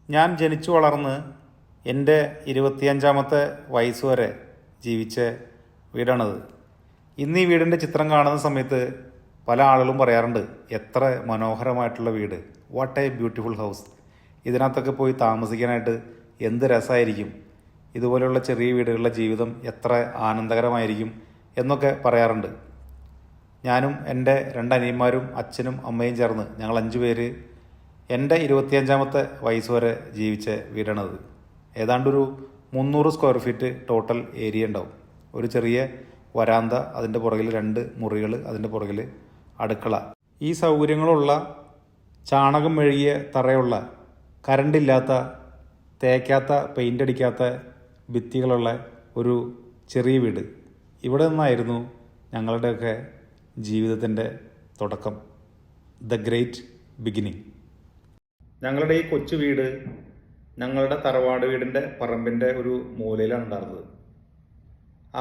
ഞാൻ ജനിച്ചു വളർന്ന് എൻ്റെ 25ാമത്തെ വയസ്സ് വരെ ജീവിച്ച വീടാണത്. ഇന്ന് ഈ വീടിൻ്റെ ചിത്രം കാണുന്ന സമയത്ത് പല ആളുകളും പറയാറുണ്ട്, എത്ര മനോഹരമായിട്ടുള്ള വീട്, വാട്ട് എ ബ്യൂട്ടിഫുൾ ഹൗസ്, ഇതിനകത്തൊക്കെ പോയി താമസിക്കാനായിട്ട് എന്ത് രസമായിരിക്കും, ഇതുപോലെയുള്ള ചെറിയ വീടുകളിലെ ജീവിതം എത്ര ആനന്ദകരമായിരിക്കും എന്നൊക്കെ പറയാറുണ്ട്. ഞാനും എൻ്റെ 2 അനിയന്മാരും അച്ഛനും അമ്മയും ചേർന്ന് ഞങ്ങൾ 5 പേര് എൻ്റെ 25ാമത്തെ വയസ്സ് വരെ ജീവിച്ച വീടാണത്. ഏതാണ്ടൊരു 300 സ്ക്വയർ ഫീറ്റ് ടോട്ടൽ ഏരിയ ഉണ്ടാവും. ഒരു ചെറിയ വരാന്ത, അതിൻ്റെ പുറകിൽ 2 മുറികൾ, അതിൻ്റെ പുറകിൽ അടുക്കള. ഈ സൗകര്യങ്ങളുള്ള ചാണകം മെഴുകിയ തറയുള്ള, കരണ്ടില്ലാത്ത, തേക്കാത്ത, പെയിൻ്റ് അടിക്കാത്ത ഭിത്തികളുള്ള ഒരു ചെറിയ വീട്. ഇവിടെ നിന്നായിരുന്നു ഞങ്ങളുടെയൊക്കെ ജീവിതത്തിൻ്റെ തുടക്കം, ദ ഗ്രേറ്റ് ബിഗിനിങ്. ഞങ്ങളുടെ ഈ കൊച്ചു വീട് ഞങ്ങളുടെ തറവാട് വീടിൻ്റെ പറമ്പിൻ്റെ ഒരു മൂലയിലാണ് ഉണ്ടായിരുന്നത്.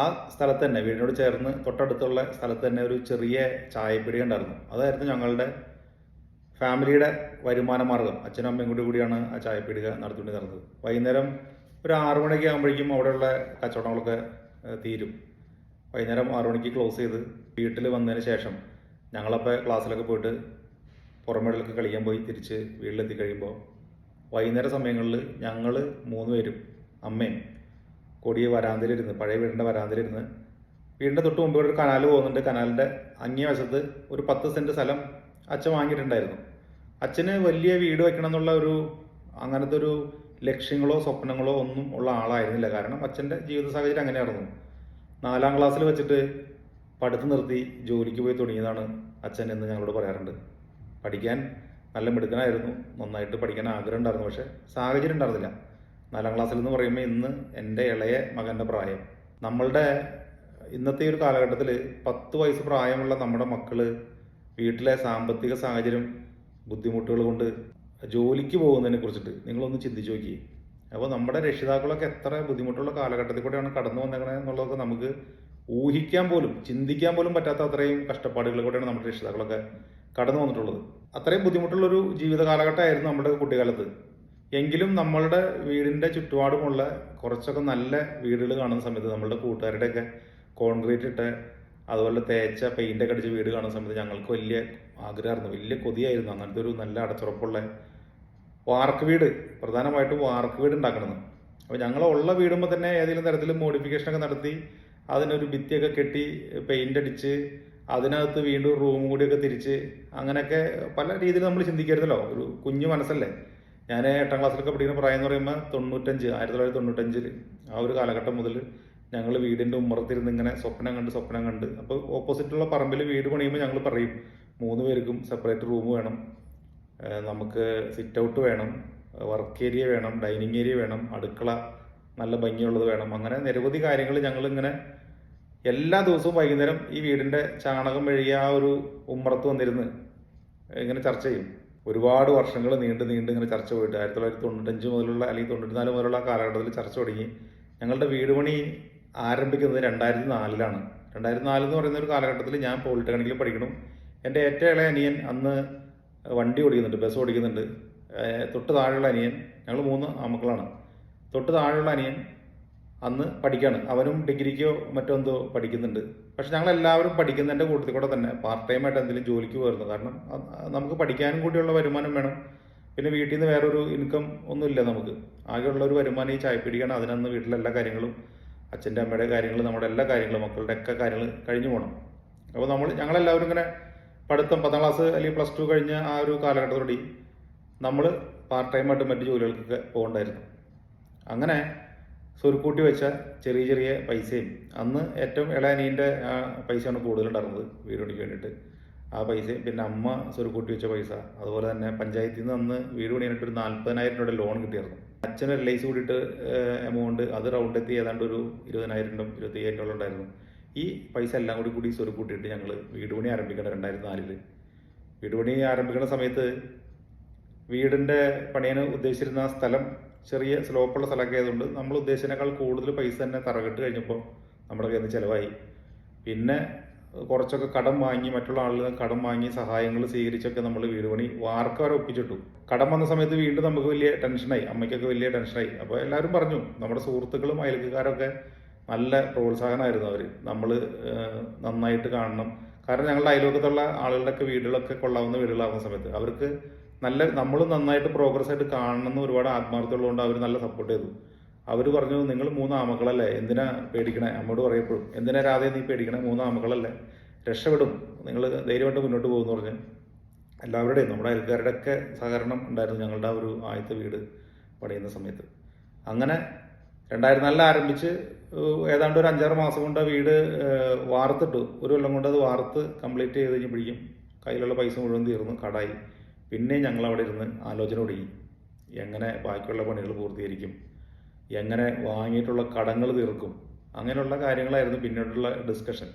ആ സ്ഥലത്ത് തന്നെ, വീടിനോട് ചേർന്ന് തൊട്ടടുത്തുള്ള സ്ഥലത്ത് തന്നെ ഒരു ചെറിയ ചായപ്പീടിക ഉണ്ടായിരുന്നു. അതായിരുന്നു ഞങ്ങളുടെ ഫാമിലിയുടെ വരുമാന മാർഗം. അച്ഛനും അമ്മയും കൂടിയാണ് ആ ചായപ്പീടിക നടത്തിക്കൊണ്ടിരുന്നത്. വൈകുന്നേരം ഒരു 6 മണിയൊക്കെ ആകുമ്പോഴേക്കും അവിടെയുള്ള കച്ചവടങ്ങളൊക്കെ തീരും. വൈകുന്നേരം 6 മണിക്ക് ക്ലോസ് ചെയ്ത് വീട്ടിൽ വന്നതിന് ശേഷം ഞങ്ങളപ്പോൾ ക്ലാസ്സിലൊക്കെ പോയിട്ട് പുറമേടലൊക്കെ കളിക്കാൻ പോയി തിരിച്ച് വീട്ടിലെത്തി കഴിയുമ്പോൾ വൈകുന്നേര സമയങ്ങളിൽ ഞങ്ങൾ 3 പേരും അമ്മയും കൊടിയ വരാന്തയിലിരുന്ന്, പഴയ വീടിൻ്റെ വരാന്തയിലിരുന്ന്, വീടിൻ്റെ തൊട്ട് മുമ്പ് ഒരു കനാൽ പോകുന്നുണ്ട്. കനാലിൻ്റെ അങ്ങേ വശത്ത് ഒരു 10 സെൻറ്റ് സ്ഥലം അച്ഛൻ വാങ്ങിയിട്ടുണ്ടായിരുന്നു. അച്ഛന് വലിയ വീട് വയ്ക്കണം എന്നുള്ള അങ്ങനത്തെ ഒരു ലക്ഷ്യങ്ങളോ സ്വപ്നങ്ങളോ ഒന്നും ഉള്ള ആളായിരുന്നില്ല. കാരണം അച്ഛൻ്റെ ജീവിത സാഹചര്യം അങ്ങനെയായിരുന്നു. 4ാം ക്ലാസ്സിൽ വെച്ചിട്ട് പഠിത്തം നിർത്തി ജോലിക്ക് പോയി തുടങ്ങിയതാണ് അച്ഛൻ എന്ന് ഞങ്ങളോട് പറയാറുണ്ട്. പഠിക്കാൻ നല്ല മിടുക്കനായിരുന്നു, നന്നായിട്ട് പഠിക്കാൻ ആഗ്രഹം ഉണ്ടായിരുന്നു. പക്ഷേ സാഹചര്യം ഉണ്ടായിരുന്നില്ല. 4ാം ക്ലാസ്സിൽ എന്ന് പറയുമ്പോൾ ഇന്ന് എൻ്റെ ഇളയ മകൻ്റെ പ്രായം. നമ്മളുടെ ഇന്നത്തെ ഒരു കാലഘട്ടത്തിൽ 10 വയസ്സ് പ്രായമുള്ള നമ്മുടെ മക്കൾ വീട്ടിലെ സാമ്പത്തിക സാഹചര്യം ബുദ്ധിമുട്ടുകൾ കൊണ്ട് ജോലിക്ക് പോകുന്നതിനെ കുറിച്ചിട്ട് നിങ്ങളൊന്ന് ചിന്തിച്ച് നോക്കി. അപ്പോൾ നമ്മുടെ രക്ഷിതാക്കളൊക്കെ എത്ര ബുദ്ധിമുട്ടുള്ള കാലഘട്ടത്തിൽ കൂടെയാണ് കടന്നു വന്നേക്കണേ എന്നുള്ളതൊക്കെ നമുക്ക് ഊഹിക്കാൻ പോലും, ചിന്തിക്കാൻ പോലും പറ്റാത്ത അത്രയും കഷ്ടപ്പാടുകൾ കൂടെയാണ് നമ്മുടെ രക്ഷിതാക്കളൊക്കെ കടന്നു വന്നിട്ടുള്ളത്. അത്രയും ബുദ്ധിമുട്ടുള്ളൊരു ജീവിത കാലഘട്ടമായിരുന്നു നമ്മുടെ കുട്ടിക്കാലത്ത്. എങ്കിലും നമ്മളുടെ വീടിൻ്റെ ചുറ്റുപാടുമുള്ള കുറച്ചൊക്കെ നല്ല വീടുകൾ കാണുന്ന സമയത്ത്, നമ്മളുടെ കൂട്ടുകാരുടെയൊക്കെ കോൺക്രീറ്റ് ഇട്ട് അതുപോലെ തേച്ച പെയിൻ്റൊക്കെ അടിച്ച വീട് കാണുന്ന സമയത്ത് ഞങ്ങൾക്ക് വലിയ ആഗ്രഹമായിരുന്നു, വലിയ കൊതിയായിരുന്നു അങ്ങനത്തെ ഒരു നല്ല അടച്ചുറപ്പുള്ള വാർക്ക് വീട്, പ്രധാനമായിട്ടും വാർക്ക് വീട് ഉണ്ടാക്കണമെന്ന്. അപ്പോൾ ഞങ്ങളുള്ള വീടുമ്പോൾ തന്നെ ഏതെങ്കിലും തരത്തിൽ മോഡിഫിക്കേഷനൊക്കെ നടത്തി അതിനൊരു ഭിത്തിയൊക്കെ കെട്ടി പെയിൻ്റ് അടിച്ച് അതിനകത്ത് വീണ്ടും റൂം കൂടിയൊക്കെ തിരിച്ച് അങ്ങനെയൊക്കെ പല രീതിയിൽ നമ്മൾ ചിന്തിക്കായിരുന്നല്ലോ. ഒരു കുഞ്ഞു മനസ്സല്ലേ. ഞാൻ 8ാം ക്ലാസ്സിലൊക്കെ പഠിക്കുന്ന പ്രായം എന്ന് പറയുമ്പോൾ 1995 ആ ഒരു കാലഘട്ടം മുതൽ ഞങ്ങൾ വീടിൻ്റെ ഉമ്മറത്തിരുന്ന് ഇങ്ങനെ സ്വപ്നം കണ്ട് അപ്പോൾ ഓപ്പോസിറ്റുള്ള പറമ്പിൽ വീട് പണിയുമ്പോൾ ഞങ്ങൾ പറയും, 3 പേർക്കും സെപ്പറേറ്റ് റൂം വേണം, നമുക്ക് സിറ്റ് ഔട്ട് വേണം, വർക്ക് ഏരിയ വേണം, ഡൈനിങ് ഏരിയ വേണം, അടുക്കള നല്ല ഭംഗിയുള്ളത് വേണം. അങ്ങനെ നിരവധി കാര്യങ്ങൾ ഞങ്ങളിങ്ങനെ എല്ലാ ദിവസവും വൈകുന്നേരം ഈ വീടിൻ്റെ ചാണകം മെഴുകിയ ആ ഒരു ഉമ്മറത്ത് വന്നിരുന്ന് ഇങ്ങനെ ചർച്ച ചെയ്യും. ഒരുപാട് വർഷങ്ങൾ നീണ്ട് ഇങ്ങനെ ചർച്ച പോയിട്ട് 1995 മുതലുള്ള അല്ലെങ്കിൽ 94 മുതലുള്ള കാലഘട്ടത്തിൽ ചർച്ച തുടങ്ങി. ഞങ്ങളുടെ വീട് പണി ആരംഭിക്കുന്നത് 2004 2004 എന്ന് പറയുന്ന ഒരു കാലഘട്ടത്തിൽ ഞാൻ പോളിടെക്നിക്കിൽ പഠിക്കണം. എൻ്റെ ഏറ്റവും ഇളയ അനിയൻ അന്ന് വണ്ടി ഓടിക്കുന്നുണ്ട്, ബസ് ഓടിക്കുന്നുണ്ട്. തൊട്ട് താഴെയുള്ള അനിയൻ, ഞങ്ങൾ 3 ആമക്കളാണ്, തൊട്ട് താഴെയുള്ള അനിയൻ അന്ന് പഠിക്കുകയാണ്. അവനും ഡിഗ്രിക്കോ മറ്റെന്തോ പഠിക്കുന്നുണ്ട്. പക്ഷെ ഞങ്ങളെല്ലാവരും പഠിക്കുന്നതിൻ്റെ കൂട്ടത്തിൽ കൂടെ തന്നെ പാർട്ട് ടൈമായിട്ട് എന്തെങ്കിലും ജോലിക്ക് പോയിരുന്നു. കാരണം നമുക്ക് പഠിക്കാനും കൂടിയുള്ള വരുമാനം വേണം. പിന്നെ വീട്ടിൽ നിന്ന് വേറൊരു ഇൻകം ഒന്നുമില്ല നമുക്ക്. ആകെയുള്ള ഒരു വരുമാനം ഈ ചായപ്പീടികയാണ്. അതിനന്ന് വീട്ടിലെല്ലാ കാര്യങ്ങളും, അച്ഛൻ്റെ അമ്മയുടെ കാര്യങ്ങൾ, നമ്മുടെ എല്ലാ കാര്യങ്ങളും, മക്കളുടെ ഒക്കെ കാര്യങ്ങൾ കഴിഞ്ഞു പോകണം. അപ്പോൾ ഞങ്ങളെല്ലാവരും ഇങ്ങനെ പഠിത്തം 10ാം ക്ലാസ് അല്ലെങ്കിൽ +2 കഴിഞ്ഞ ആ ഒരു കാലഘട്ടത്തോടെ നമ്മൾ പാർട്ട് ടൈമായിട്ട് മറ്റ് ജോലികൾക്കൊക്കെ പോകണ്ടായിരുന്നു. അങ്ങനെ സ്വരുക്കൂട്ടി വെച്ച ചെറിയ പൈസയും, അന്ന് ഏറ്റവും ഇളയ അനിയൻ്റെ പൈസയാണ് കൂടുതലുണ്ടായിരുന്നത് വീട് പണിക്ക് വേണ്ടിയിട്ട്. ആ പൈസയും പിന്നെ അമ്മ സ്വരുക്കൂട്ടി വെച്ച പൈസ, അതുപോലെ തന്നെ പഞ്ചായത്തിൽ നിന്ന് അന്ന് വീട് പണിയാനായിട്ട് ഒരു 40,000 രൂപയുടെ ലോൺ കിട്ടിയായിരുന്നു. അച്ഛന് LIC കൂടിയിട്ട് എമൗണ്ട് അത് റൗണ്ട് എത്തി ഏതാണ്ട് ഒരു 20,000 25,000 ഉണ്ടായിരുന്നു. ഈ പൈസ എല്ലാം കൂടി സ്വരുക്കൂട്ടിയിട്ട് ഞങ്ങൾ വീട് പണി ആരംഭിക്കണം 2004. വീട് പണി ആരംഭിക്കുന്ന സമയത്ത് വീടിൻ്റെ പണിയാൻ ഉദ്ദേശിച്ചിരുന്ന സ്ഥലം ചെറിയ സ്ലോപ്പുള്ള സ്ഥലമൊക്കെ ആയതുകൊണ്ട് നമ്മൾ ഉദ്ദേശിച്ചതിനേക്കാൾ കൂടുതൽ പൈസ തന്നെ തറകെട്ട് കഴിഞ്ഞപ്പോൾ നമ്മുടെ കയ്യിൽ നിന്ന് ചിലവായി. പിന്നെ കുറച്ചൊക്കെ കടം വാങ്ങി, മറ്റുള്ള ആളുകളിൽ നിന്ന് കടം വാങ്ങി സഹായങ്ങൾ സ്വീകരിച്ചൊക്കെ നമ്മൾ വീട് പണി വാർക്ക വരെ ഒപ്പിച്ചിട്ടു. കടം വന്ന സമയത്ത് വീണ്ടും നമുക്ക് വലിയ ടെൻഷനായി, അമ്മയ്ക്കൊക്കെ വലിയ ടെൻഷനായി. അപ്പോൾ എല്ലാവരും പറഞ്ഞു, നമ്മുടെ സുഹൃത്തുക്കളും അയൽക്കാരൊക്കെ നല്ല പ്രോത്സാഹനമായിരുന്നു അവർ. നമ്മൾ നന്നായിട്ട് കാണണം. കാരണം ഞങ്ങളുടെ അയൽവക്കത്തുള്ള ആളുകളുടെയൊക്കെ വീടുകളൊക്കെ കൊള്ളാവുന്ന വീടുകളാകുന്ന സമയത്ത് അവർക്ക് നമ്മൾ നന്നായിട്ട് പ്രോഗ്രസ് ആയിട്ട് കാണണമെന്ന് ഒരുപാട് ആത്മാർത്ഥമുള്ളതുകൊണ്ട് അവർ നല്ല സപ്പോർട്ട് ചെയ്തു. അവർ പറഞ്ഞു, നിങ്ങൾ 3 ആമക്കളല്ലേ, എന്തിനാ പേടിക്കണേ? അമ്മയോട് പറയപ്പോഴും, എന്തിനാ രാധേ നീ പേടിക്കണേ? 3 ആമക്കളല്ലേ, രക്ഷപ്പെടും, നിങ്ങൾ ധൈര്യമായിട്ട് മുന്നോട്ട് പോകുമെന്ന് പറഞ്ഞ് എല്ലാവരുടെയും നമ്മുടെ അയൽക്കാരുടെ ഒക്കെ സഹകരണം ഉണ്ടായിരുന്നു ഞങ്ങളുടെ ഒരു ആദ്യത്തെ വീട് പണിയുന്ന സമയത്ത്. അങ്ങനെ 2004 ആരംഭിച്ച് ഏതാണ്ട് ഒരു 5-6 മാസം കൊണ്ട് ആ വീട് വാർത്തിട്ടു. ഒരു കൊല്ലം കൊണ്ട് അത് വാർത്ത് കംപ്ലീറ്റ് ചെയ്ത് കഴിഞ്ഞപ്പോഴേക്കും കയ്യിലുള്ള പൈസ മുഴുവൻ തീർന്നു, കടായി. പിന്നെ ഞങ്ങളവിടെ ഇരുന്ന് ആലോചന തുടങ്ങി, എങ്ങനെ ബാക്കിയുള്ള പണികൾ പൂർത്തീകരിക്കും, എങ്ങനെ വാങ്ങിയിട്ടുള്ള കടങ്ങൾ തീർക്കും, അങ്ങനെയുള്ള കാര്യങ്ങളായിരുന്നു പിന്നീടുള്ള ഡിസ്കഷൻ.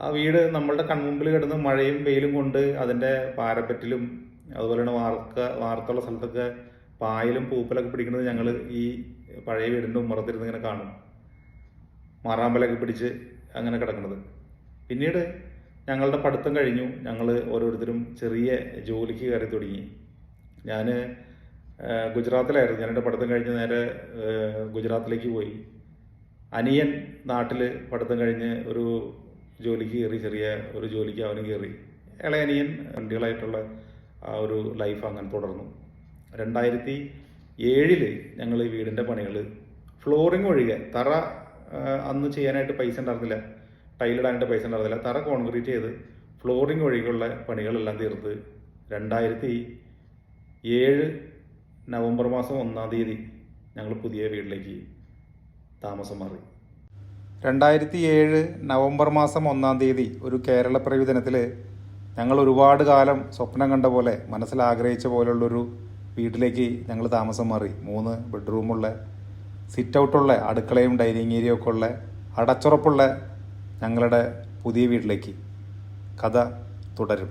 ആ വീട് നമ്മളുടെ കൺമുമ്പിൽ കിടന്ന് മഴയും വെയിലും കൊണ്ട് അതിൻ്റെ പാരപ്പറ്റിലും അതുപോലെ തന്നെ വാർത്തുള്ള സ്ഥലത്തൊക്കെ പായലും പൂപ്പലൊക്കെ പിടിക്കുന്നത് ഞങ്ങൾ ഈ പഴയ വീടിൻ്റെ ഉമ്മറത്തിരുന്ന് ഇങ്ങനെ കാണും, മാറാമ്പലൊക്കെ പിടിച്ച് അങ്ങനെ കിടക്കുന്നത്. പിന്നീട് ഞങ്ങളുടെ പഠിത്തം കഴിഞ്ഞു, ഞങ്ങൾ ഓരോരുത്തരും ചെറിയ ജോലിക്ക് കയറി തുടങ്ങി. ഞാൻ ഗുജറാത്തിലായിരുന്നു. ഞാൻ എൻ്റെ പഠിത്തം കഴിഞ്ഞ് നേരെ ഗുജറാത്തിലേക്ക് പോയി. അനിയൻ നാട്ടിൽ പഠിത്തം കഴിഞ്ഞ് ഒരു ജോലിക്ക് കയറി, ചെറിയ ഒരു ജോലിക്ക് അവനും കയറി. ഇളയ അനിയൻ വണ്ടികളായിട്ടുള്ള ആ ഒരു ലൈഫ് അങ്ങനെ തുടർന്നു. 2007 ഞങ്ങൾ ഈ വീടിൻ്റെ പണികൾ ഫ്ലോറിങ് ഒഴികെ, തറ അന്ന് ചെയ്യാനായിട്ട് പൈസ ഉണ്ടായിരുന്നില്ല, ടൈലിടാനായിട്ട് പൈസ ഉണ്ടായിരുന്നില്ല, തറ കോൺക്രീറ്റ് ചെയ്ത് ഫ്ലോറിങ് ഒഴികെയുള്ള പണികളെല്ലാം തീർത്ത് 2007 നവംബർ മാസം 1-ാം തീയതി ഞങ്ങൾ പുതിയ വീട്ടിലേക്ക് താമസം മാറി. 2007 നവംബർ മാസം 1-ാം തീയതി ഒരു കേരളപ്പിറവി ദിനത്തിൽ ഞങ്ങൾ ഒരുപാട് കാലം സ്വപ്നം കണ്ട പോലെ, മനസ്സിൽ ആഗ്രഹിച്ച പോലുള്ളൊരു വീട്ടിലേക്ക് ഞങ്ങൾ താമസം മാറി. 3 ബെഡ്റൂമുള്ള, സിറ്റ് ഔട്ടുള്ള, അടുക്കളയും ഡൈനിങ് ഏരിയ ഒക്കെ ഉള്ള, അടച്ചുറപ്പുള്ള ഞങ്ങളുടെ പുതിയ വീട്ടിലേക്ക്. കഥ തുടരും.